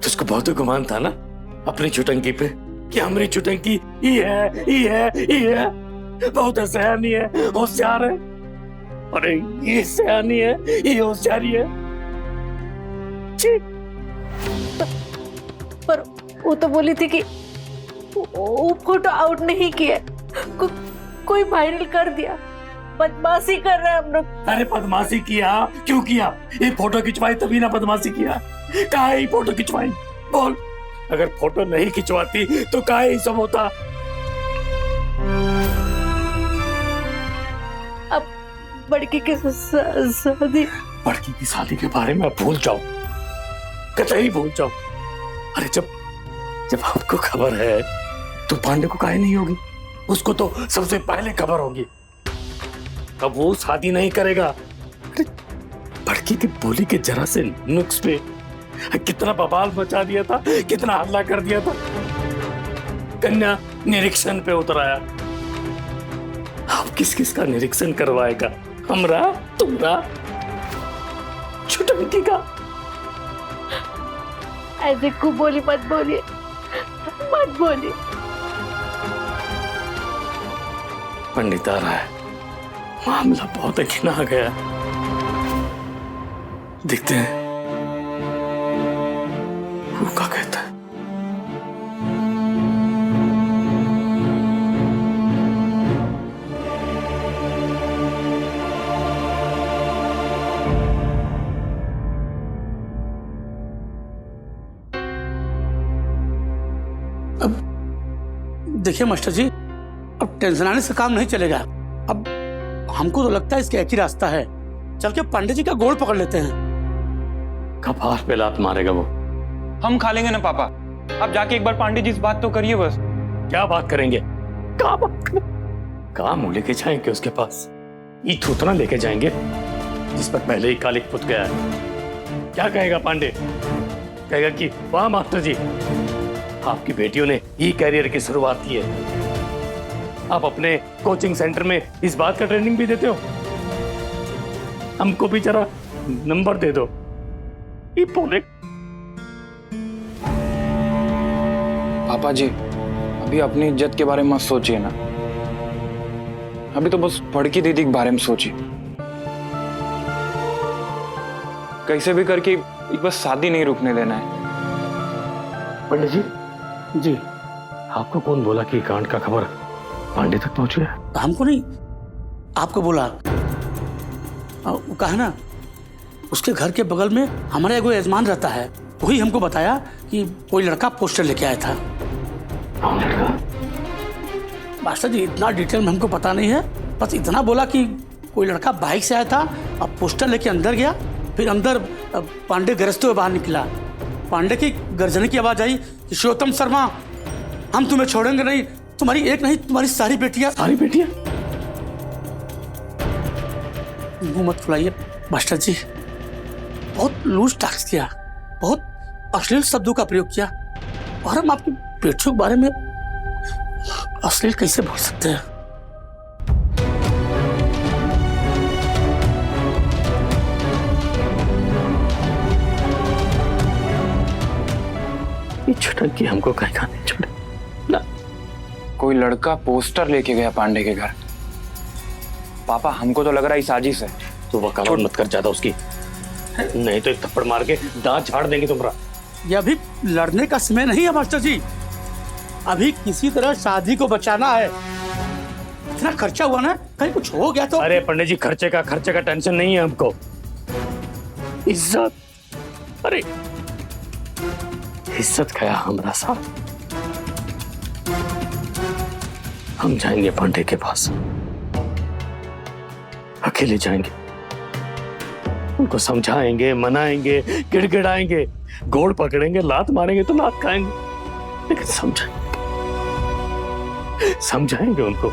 तुझको बहुत गुमान था ना अपनी चुटंकी पे कि हमारी चुटंकी ये है बहुत सयानी है, होशियार है। अरे ये सयानी है, ये होशियारी है। पर वो तो बोली थी कि वो फोटो आउट नहीं किया, कोई वायरल कर दिया, बदमाशी कर रहे हैं हम लोग। अरे बदमाशी किया, क्यों किया? ये फोटो खिंचवाई तभी ना बदमाशी किया। कहाँ है ये फोटो खिंचवाई? बोल, अगर फोटो नहीं खिंचवाती तो कहाँ ये सब होता? अब बड़की की शादी, बड़की की शादी के बारे में भूल जाओ, कतई भूल जाओ। अरे जब आपको खबर है तो पांडे को काहे नहीं होगी? उसको तो सबसे पहले खबर होगी। अब वो शादी नहीं करेगा। अरे बड़की की बोली के जरा से नुक्स पे कितना बवाल मचा दिया था, कितना हल्ला कर दिया था। कन्या निरीक्षण पे उतर आया। अब किस किस का निरीक्षण करवाएगा? हमरा, तुमरा, छुटंकी का? ऐसे को बोली मत बोलिए, मत बोलिए। पंडित आ रहा है, मामला बहुत घिना गया। देखते हैं वो क्या कहता है। देखिए मास्टर जी, अब टेंशन आने से काम नहीं चलेगा। अब हमको तो लगता है इसका एक ही रास्ता है, चल के पंडित जी का गोड़ पकड़ लेते हैं। कपार पे लात मारेगा वो। हम खा लेंगे ना पापा, आप जाके एक बार पांडे जी से बात तो करिए बस। क्या बात करेंगे? क्या बात करेंगे? काम लेके जाएंगे उसके पास? ये थूथना लेके जाएंगे जिस पर पहले ही कालिक पुत गया है। क्या कहेगा पांडे? कहेगा कि वाह मास्टर जी, आपकी बेटियों ने ई कैरियर की शुरुआत की है। आप अपने कोचिंग सेंटर में इस बात का ट्रेनिंग भी देते हो। हमको भी जरा नंबर दे दो। ये बोले पापा जी, अभी अपनी इज्जत के बारे में मत सोचिए ना, अभी तो बस बड़की दीदी के बारे में सोचिए। कैसे भी करके एक बस शादी नहीं रुकने देना है। पंडित जी, जी आपको कौन बोला कि कांड का खबर पांडे तक पहुंची है? हमको नहीं, आपको बोला। वो कहा ना, उसके घर के बगल में हमारा एगो यजमान रहता है, वही हमको बताया कि कोई लड़का पोस्टर लेके आया था। कौन लड़का? मास्टर जी इतना डिटेल में हमको पता नहीं है, बस इतना बोला कि कोई लड़का बाइक से आया था, अब पोस्टर लेके अंदर गया, फिर अंदर पांडे गरजते हुए बाहर निकला। पांडे की गर्जने की आवाज आई कि शिवोत्तम शर्मा, हम तुम्हें छोड़ेंगे नहीं, तुम्हारी एक नहीं तुम्हारी सारी बेटियां। सारी बेटियां? मुंह मत फुलाइए मास्टर जी, बहुत लूज टैक्स किया, बहुत अश्लील शब्दों का प्रयोग किया, और हम आपकी बेटियों के बारे में अश्लील कैसे बोल सकते हैं? ये छुटंकी हमको कहीं खाने छोड़े ना। कोई लड़का पोस्टर लेके गया पांडे के घर। पापा हमको तो लग रहा है साजिश है। तो वकालत मत कर ज्यादा उसकी, नहीं तो एक थप्पड़ मार के दांत झाड़ देंगे तुम्हारा। ये अभी लड़ने का समय नहीं है मास्टर जी, अभी किसी तरह शादी को बचाना है। इतना खर्चा हुआ ना, कहीं कुछ हो गया तो। अरे पंडित जी, खर्चे का टेंशन नहीं है हमको। इज्जत, अरे इज्जत गया हमारा साथ। हम जाएंगे पांडे के पास, अकेले जाएंगे, उनको समझाएंगे, मनाएंगे, गिड़गिड़ाएंगे, गोड़ पकड़ेंगे, लात मारेंगे तो लात खाएंगे, लेकिन समझाएंगे उनको।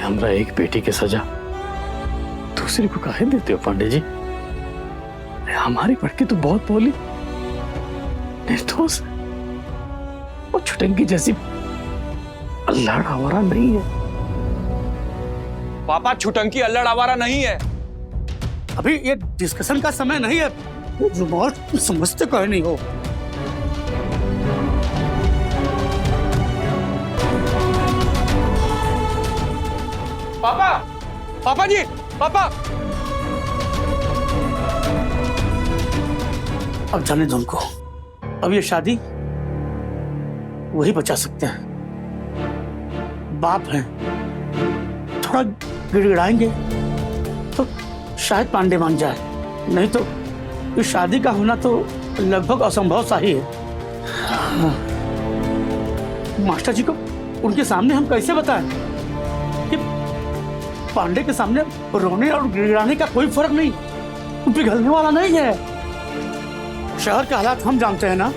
हमरा एक बेटी की सजा दूसरी को काहे देते हो पांडे जी? हमारी बड़की तो बहुत बोली, निर्दोष है, वो छुटंकी जैसी अल्लाह आवारा नहीं है। पापा छुटंकी अल्लड़ आवारा नहीं है। अभी ये डिस्कशन का समय नहीं है, रुमाल तुम समझते कहे नहीं हो। पापा, पापा जी, पापा। अब जाने दो उनको, अब ये शादी वही बचा सकते हैं। बाप हैं, थोड़ा गिड़गिड़ाएंगे तो शायद पांडे मान जाए, नहीं तो इस शादी का होना तो लगभग असंभव सा ही है। हाँ। मास्टर जी को उनके सामने हम कैसे बताएं कि पांडे के सामने रोने और गिड़गिड़ाने का कोई फर्क नहीं, पिघलने वाला नहीं है। शहर के हालात हम जानते हैं ना,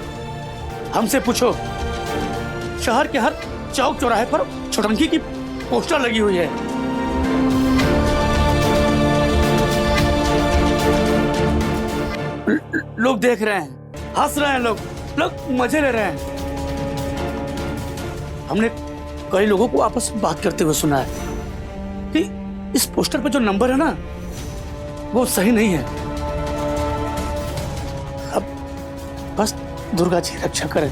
हमसे पूछो। शहर के हर चौक चौराहे पर छुटंकी की पोस्टर लगी हुई है। लोग देख रहे हैं, हंस रहे हैं, लोग मजे ले रहे हैं। हमने कई लोगों को आपस में बात करते हुए सुना है कि इस पोस्टर पे जो नंबर है ना, वो सही नहीं है। अब बस दुर्गा जी रक्षा करें।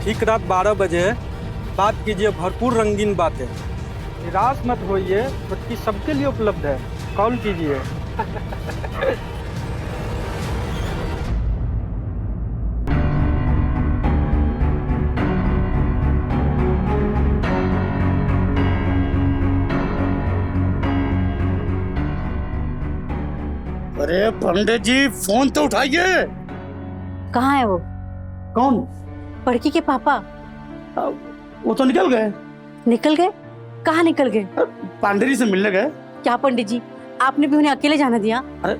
ठीक रात 12 बजे बात कीजिए भरपूर रंगीन बातें। निराश मत होइए, बल्कि सबके लिए उपलब्ध है, कॉल कीजिए। अरे पंडित जी, फोन तो उठाइए। कहाँ है वो? कौन? पड़की के पापा। वो तो निकल गए। निकल गए? कहाँ निकल गए? पांडे जी से मिलने गए। क्या पंडित जी, आपने भी उन्हें अकेले जाने दिया? अरे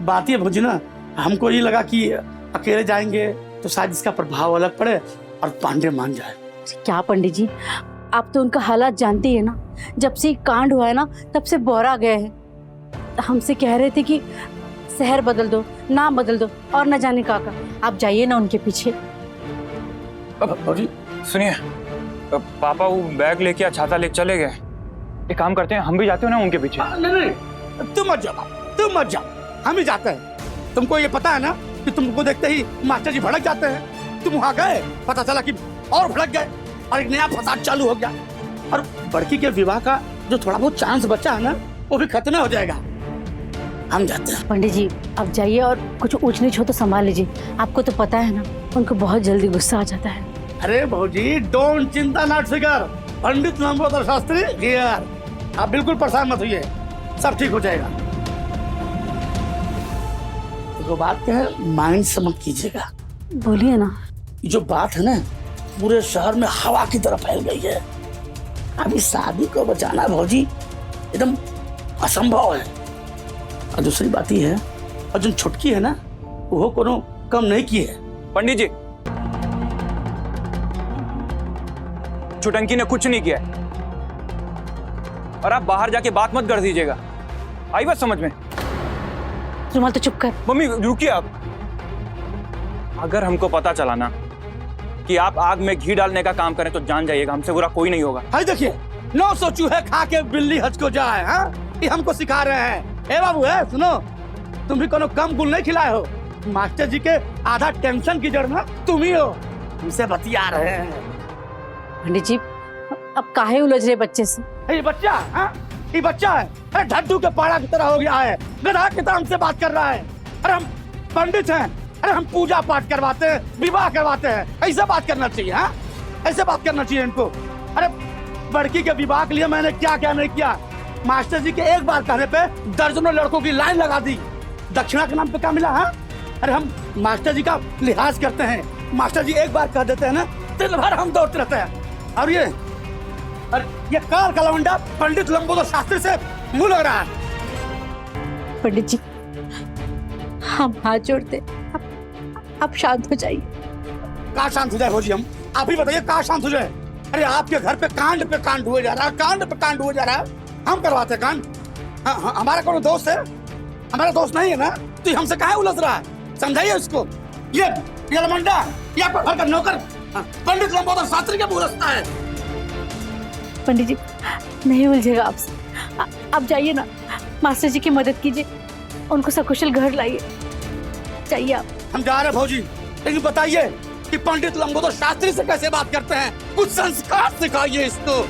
बात ये भौजी ना, हमको ये लगा कि अकेले जाएंगे तो शायद इसका प्रभाव अलग पड़े और पांडे मान जाए। क्या पंडित जी, आप तो उनका हालात जानते ही है ना। जब से कांड हुआ है ना, तब से बोरा गए हैं। हमसे कह रहे थे कि शहर बदल दो, नाम बदल दो, और न जाने का। आप जाइए ना उनके पीछे। सुनिए, पापा वो बैग लेके छाता लेके चले गए। एक काम करते हैं, हम भी जाते हैं ना उनके पीछे। नहीं, तुम मत जाओ, हम ही जाते हैं। तुमको ये पता है ना कि तुमको देखते ही मास्टर जी भड़क जाते हैं। तुम वहां गए, पता चला कि और भड़क गए और एक नया फसाद चालू हो गया। और बड़की के विवाह का जो थोड़ा बहुत चांस बचा है ना, वो भी खत्म हो जाएगा। हम जाते हैं। पंडित जी अब जाइए, और कुछ ऊंच नीच हो तो संभाल लीजिए। आपको तो पता है ना, उनको बहुत जल्दी गुस्सा आ जाता है। अरे भौजी, डोंट चिंता नॉट फिकर। पंडित लंबोदर शास्त्री हियर। आप बिल्कुल परेशान मत होइए, सब ठीक हो जाएगा। तो बात क्या है, माइंड से मत कीजिएगा। बोलिए ना। जो बात है ना, पूरे शहर में हवा की तरह फैल गई है। अभी शादी को बचाना भौजी एकदम असंभव है। और दूसरी बात ये है, और जो छुटकी है ना, वो कोनो कम नहीं की है। पंडित जी, छुटंकी ने कुछ नहीं किया है, और आप बाहर जाके बात मत कर दीजिएगा। आई बात समझ में? रुमाल तो चुप कर। मम्मी रुकिए आप। अगर हमको पता चला ना कि आप आग में घी डालने का काम करें तो जान जाइएगा, हमसे बुरा कोई नहीं होगा। हाय देखिए, 900 चूहे खा के बिल्ली हज को जाए। हाँ, ये हमको सिखा रहे हैं। ए बाबू, है सुनो, तुम भी कोनो कम गुल नहीं खिलाए हो। मास्टर जी के आधा टेंशन की जड़ ना तुम ही हो। हमसे बतिया रहे हैं। पंडित जी अब काहे उलझ रहे बच्चे से? ये बच्चा, हाँ, ये बच्चा है, ढड्डू के पाड़ा की तरह हो गया है। गधा की तरह हमसे बात कर रहा है। अरे हम पंडित हैं, अरे हम पूजा पाठ करवाते हैं, विवाह करवाते हैं। ऐसे बात करना चाहिए। हाँ, ऐसे बात करना चाहिए इनको। अरे लड़की के विवाह के लिए मैंने क्या क्या नहीं किया। मास्टर जी के एक बार कहने पे दर्जनों लड़कों की लाइन लगा दी। दक्षिणा के नाम पे क्या मिला? हाँ, अरे हम मास्टर जी का लिहाज करते हैं। मास्टर जी एक बार कह देते हैं ना, दिन भर हम दौड़ते रहते हैं। और और ये कार का लवंडा पंडित लंबोदर शास्त्री से मुंह लग रहा है। पंडित जी, हम हाथ जोड़ते, आप शांत हो जाइए। कहाँ शांत हो जाए भौजी हम? आप ही बताइए कहाँ शांत हो जाए? अरे आपके घर पे कांड हुए जा रहा है, कांड पे कांड हुए जा रहा है। हम करवाते हैं कांड? हमारा कोई दोस्त है? हमारा दोस्त नहीं है ना, तो हमसे काहे उलझ रहा है? समझाइए उसको। ये लवंडा, ये आपका घर का नौकर पंडित लंबोदर शास्त्री क्या उलझता है? पंडित जी नहीं उलझेगा आपसे, आप जाइए ना, मास्टर जी की मदद कीजिए, उनको सकुशल घर लाइए, जाइए आप। हम जा रहे हैं भौजी, लेकिन बताइए कि पंडित लंबोदर शास्त्री से कैसे बात करते हैं? कुछ संस्कार सिखाइए इसको।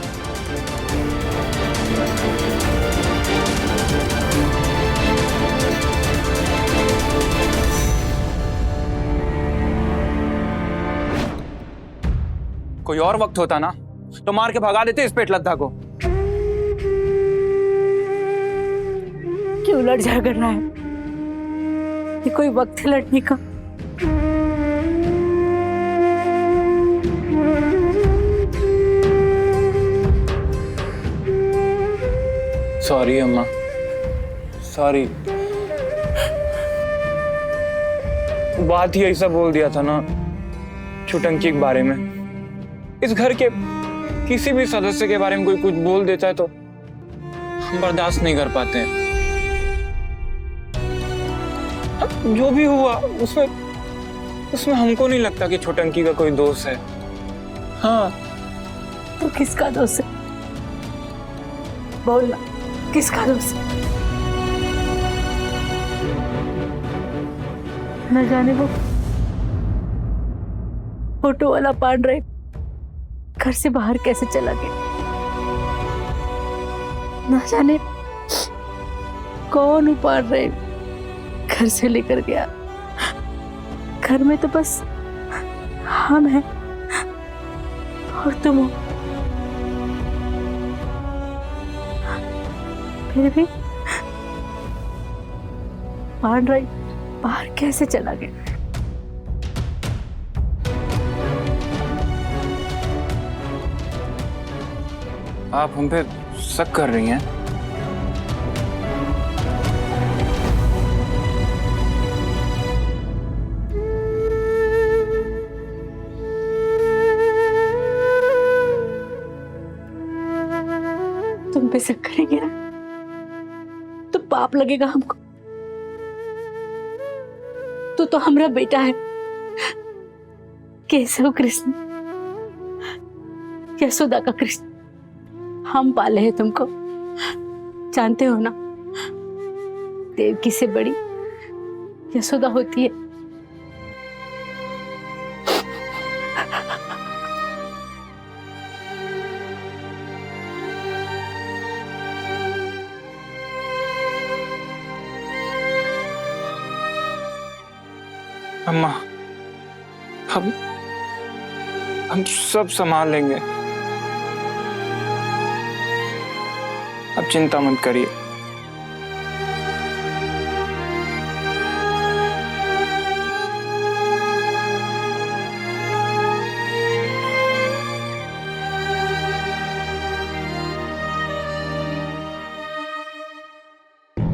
कोई और वक्त होता ना तो मार के भगा देते इस पेट लद्दा को। क्यों लड़ झगड़ रहा है? ये कोई वक्त है लड़ने का? सॉरी अम्मा, सॉरी। बात ही ऐसा बोल दिया था ना छुटंकी के बारे में। इस घर के किसी भी सदस्य के बारे में कोई कुछ बोल देता है तो हम बर्दाश्त नहीं कर पाते हैं। अब जो भी हुआ उसमें हमको नहीं लगता कि छुटंकी का कोई दोष है। हाँ, तो किसका दोष है? बोलना, किसका दोष है? न जाने वो फोटो वाला पांडे घर से बाहर कैसे चला गया, न जाने कौन उपाड़ रहे घर से लेकर गया। घर में तो बस हम हैं और तुम हो, फिर भी पांडे बाहर कैसे चला गया? आप हम पे शक कर रही हैं? तुम पे शक करेंगे ना तो पाप लगेगा हमको। तो हमारा बेटा है, केशव कृष्ण, यशोदा का कृष्ण। हम पाले हैं तुमको, जानते हो ना, देवकी से बड़ी यशोदा होती है। अम्मा, हम सब संभाल लेंगे, अब चिंता मत करिए।